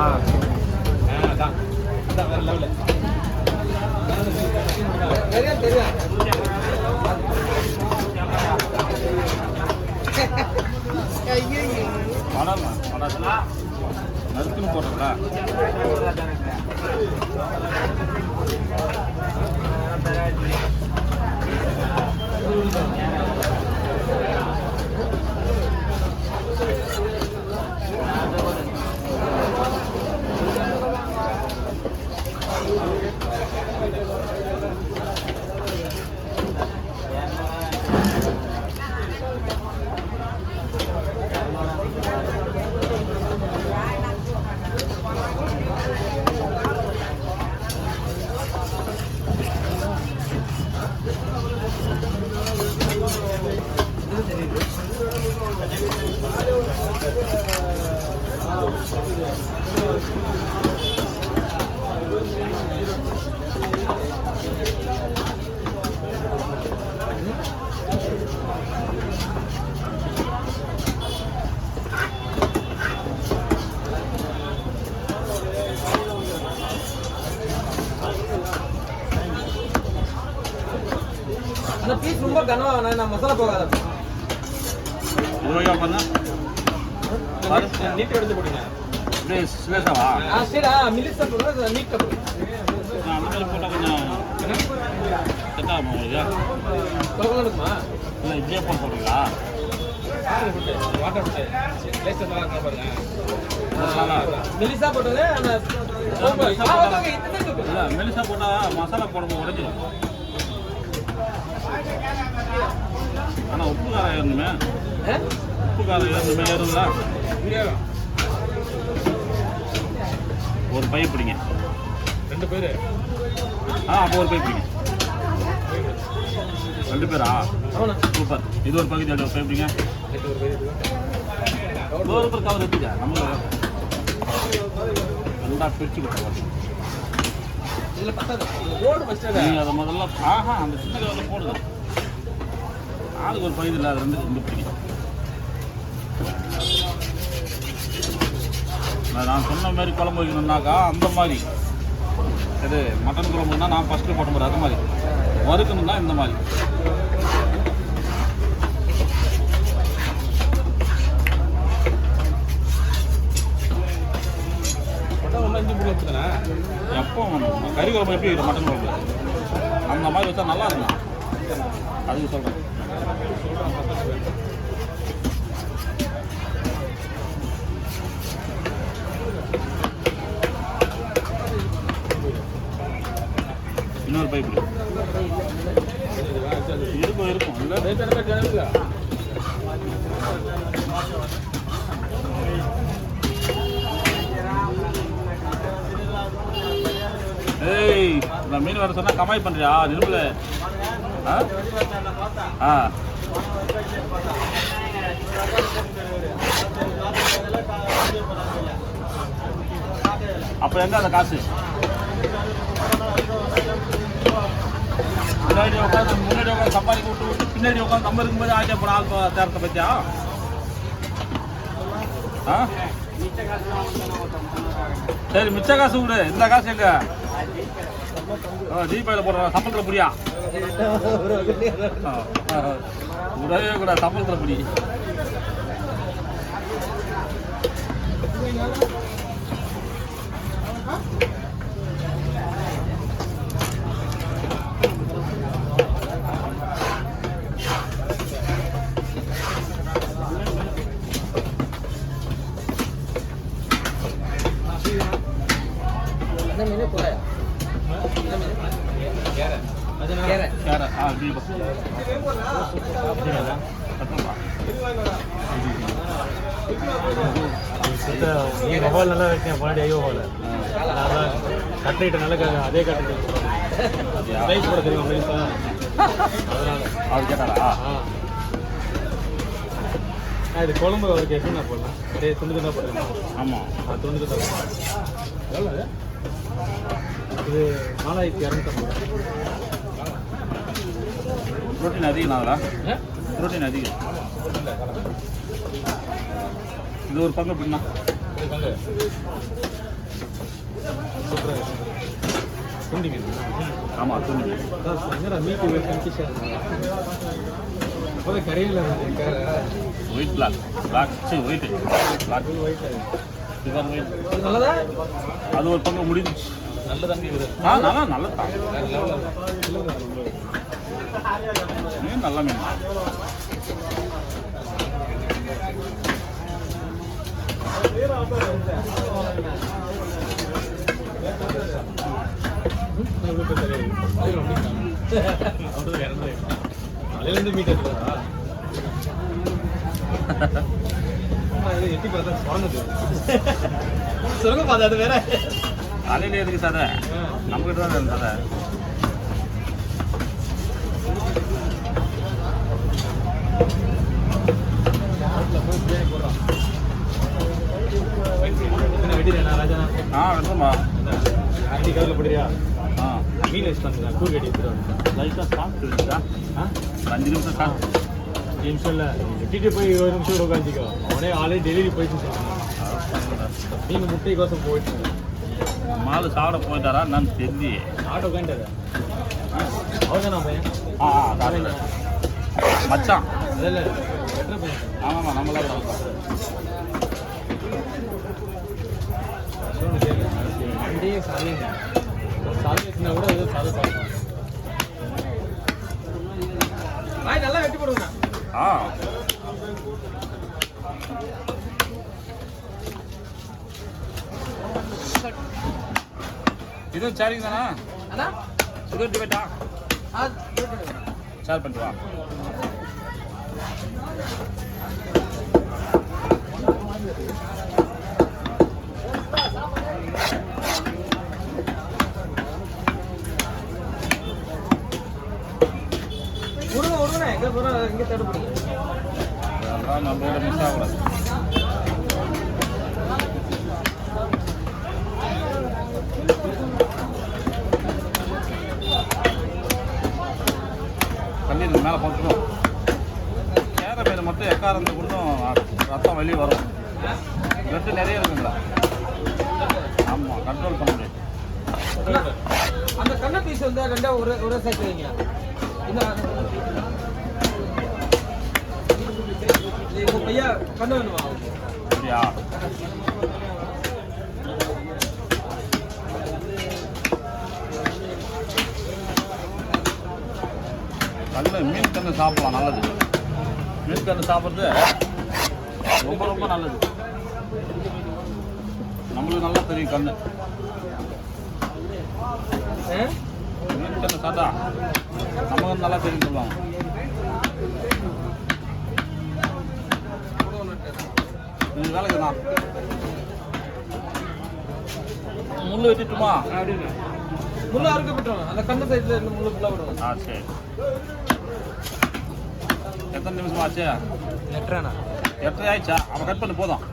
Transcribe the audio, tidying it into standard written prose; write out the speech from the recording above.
அதான் அதான் வேறு லெவலில் நறுக்குன்னு போடுறா அந்த பீஸ் ரொம்ப கனவா வேணாம் மசாலா போகாத நீட் எடுத்து போடுங்க ஸ்லேஷாவா சரிடா மிலிசா போடுங்க நீட் போடுங்க அந்த மாதிரி போட்டால் கொஞ்சம் செட் ஆகும் உங்களுக்கு குழம்பு இருக்குமா இல்லை இப்படியே போடுறீங்களா வாட்டர் லேசர் நல்லா பாருங்க மசாலா மிலிசா போட்டது அந்த இல்லை மெலிசா போட்டால் மசாலா போடும்போது உடைஞ்சிடும் ஆனால் உப்பு காரம் ஏறணுமே ஏறுங்களா ஒரு பை பிடிங்க 2 பேர் அப்போ ஒரு பை பிடிங்க 2 பேரா சூப்பர் இது ஒரு பகுதி ஒரு பை பிடிங்க ஒரு பேர் கவர் எடுத்துக்க நம்ம ரெண்டா பிரிச்சு கொடுத்தா நீங்கள் அதை முதல்ல அந்த சின்ன கவரில் போடுங்க ஆளுக்கு ஒரு பகுதி இல்லை அது ரெண்டு பிடிங்க நான் சொன்ன மாதிரி குழம்பு வைக்கணுன்னாக்கா அந்த மாதிரி இது மட்டன் குழம்புன்னா நான் ஃபஸ்ட்டு போட்ட மாதிரி அது மாதிரி வறுக்கணும்னா இந்த மாதிரி எப்போ கறி குழம்பு எப்படி வைக்கிறோம் மட்டன் குழம்பு அந்த மாதிரி வச்சா நல்லா இருக்கும் அதுக்கு சொல்கிறேன் இன்னொரு பைப் இருக்கும் இல்லை ஏய் இந்த மீன் வர சொன்னா கமாய் பண்றியா நிருபல அப்ப எங்க அந்த காசு முன்னாடி உட்காந்து சம்பாதிக்க விட்டு பின்னாடி உட்காந்து நம்ம இருக்கும்போது ஆச்சா போன ஆள் தேரத்தை பத்தியா சரி மிச்ச காசு விடு இந்த காசு எங்க தீபாவளியில் போடுற சம்பளத்தில் புரியா விடவே கூட சம்பளத்தில் புரி ಮೊಬೈಲ್ ಎಲ್ಲ ಮಾಡಿ ಅಯ್ಯೋ ಕಟ್ಟ நல்ல அதே கட்டு ப்ரைஸ் போட தெரியும் அவர் கேட்டாரா இது குழம்பு அவருக்கு எப்படி நான் போடலாம் அதே துண்டு துண்டா போடலாம் ஆமாம் துண்டு துண்டா எவ்வளோ இது 4250 புரோட்டீன் அதிகம் அதா புரோட்டீன் அதிகம் இது ஒரு பங்கு பின்னா இது வாங்க. சூப்பரா இருக்கு. துண்டி மீன். ஆமாம் துணி என்னடா மீட்டு கன்ஃபியூஷன் அப்போதான் கரையில் white black white black white சிவர் ஒயிட் நல்லதா அது ஒரு பங்கு முடிஞ்சிச்சு. நல்லதாங்க இது நல்லதான் மீன் நல்ல மீன். அதுலேருந்து மீட் எடுத்துறா எட்டி பார்த்தா சுரங்குது சுரங்க பார்த்தா அது வேற அலையில எதுக்கு சதை நம்மகிட்ட தான் இருக்கு சதை. வெட்டிடுறேன் ராஜா வெட்டுமா அடி கவலை படுறியா மீன் வச்சு தந்துடுறேன் கூறு கட்டி எடுத்துருவேன் லைட்டாக சாப்பிட்டு இருக்கா 5 நிமிஷம் சாப்பிட்டு 5 நிமிஷம் இல்லை வெட்டிட்டு போய் 20 நிமிஷம் கூட உட்காந்துக்கோ அவனே ஆல்ரெடி டெலிவரி போயிட்டு மீன் முட்டைக்கோசம் போயிட்டு மாலு சாப்பிட போயிட்டாரா நான் தெரிஞ்சு ஆட்டோ உட்காந்துட்டாரு அவர் தானே பையன் மச்சான் இல்லை இல்லை வெட்டுற பையன் ஆமாம்மா நம்மளா வண்டியே சாலைங்க சாலை வச்சுனா கூட ஏதோ சாலை பார்க்கலாம் நல்லா வெட்டி போடுங்க இதுவும் சரிங்க தானா அண்ணா சுகர் டிபேட்டா ஷேர் பண்ணிட்டு வா. விடுங்க எங்கே போகிறோம் இங்கே தேடப்படுங்க அதெல்லாம் நம்மளோட மிஸ் ஆகக்கூடாது. கண்ணீர் மேலே பார்த்துக்கணும். கேர மீன் மட்டும் எக்காரந்த கொடுத்தும் ரத்தம் வெளியே வரும். பிளட்டு நிறைய இருக்குங்களா? ஆமாம் கண்ட்ரோல் பண்ண முடியும். அந்த கண்ணை பீஸ் வந்து ரெண்டா ஒரே சேர்த்து வைங்க. உங்க பையா கண்ணு வேணுமா? அப்படியா? கண்ணு மீன் கண்ணு சாப்பிடலாம், நல்லது. மீன் கண்ணு சாப்பிட்றது ரொம்ப ரொம்ப நல்லது. நம்மளுக்கு நல்லா தெரியும் கண்ணு. மீன் கண்ணு சாப்பிட்டா நமக்கு நல்லா தெரியும் சொல்லுவாங்க. இது வேலைக்கு தான். முள்ளு வெட்டிட்டுமா? முள்ளு அறுக்கப்பட்டுருவாங்க. அந்த கண்ணு சைடில் இருந்து முள்ளு ஃபுல்லாக விடுவாங்க. சரி. எத்தனை நிமிஷம் ஆச்சு? 8:30 8:30 ஆயிடுச்சா? அப்போ கட் பண்ணி போதும்.